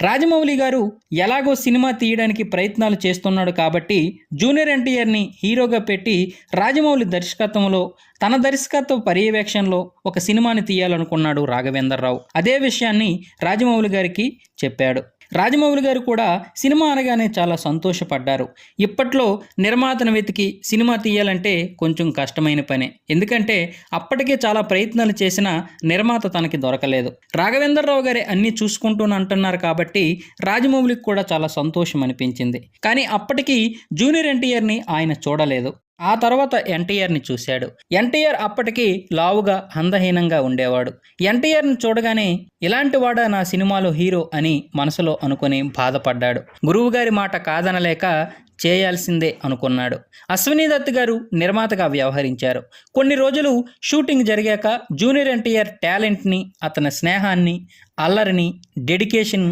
రాజమౌళి గారు ఎలాగో సినిమా తీయడానికి ప్రయత్నాలు చేస్తున్నాడు కాబట్టి జూనియర్ ఎన్టీఆర్ని హీరోగా పెట్టి రాజమౌళి దర్శకత్వంలో తన దర్శకత్వ పర్యవేక్షణలో ఒక సినిమాని తీయాలనుకున్నాడు రాఘవేంద్రరావు. అదే విషయాన్ని రాజమౌళి గారికి చెప్పాడు. రాజమౌళి గారు కూడా సినిమా అనగానే చాలా సంతోషపడ్డారు. ఇప్పట్లో నిర్మాతను వెతికి సినిమా తీయాలంటే కొంచెం కష్టమైన పనే. ఎందుకంటే అప్పటికే చాలా ప్రయత్నాలు చేసిన నిర్మాత తనకి దొరకలేదు. రాఘవేంద్రరావు గారే అన్నీ చూసుకుంటూనే అంటున్నారు కాబట్టి రాజమౌళికి కూడా చాలా సంతోషం అనిపించింది. కానీ అప్పటికి జూనియర్ ఎన్టీఆర్ని ఆయన చూడలేదు. ఆ తర్వాత ఎన్టీఆర్ని చూశాడు. ఎన్టీఆర్ అప్పటికి లావుగా అందహీనంగా ఉండేవాడు. ఎన్టీఆర్ని చూడగానే ఇలాంటి వాడా నా సినిమాలో హీరో అని మనసులో అనుకుని బాధపడ్డాడు. గురువుగారి మాట కాదనలేక చేయాల్సిందే అనుకున్నాడు. అశ్వినీ దత్ గారు నిర్మాతగా వ్యవహరించారు. కొన్ని రోజులు షూటింగ్ జరిగాక జూనియర్ ఎన్టీఆర్ టాలెంట్ని, అతని స్నేహాన్ని, అల్లరిని, డెడికేషన్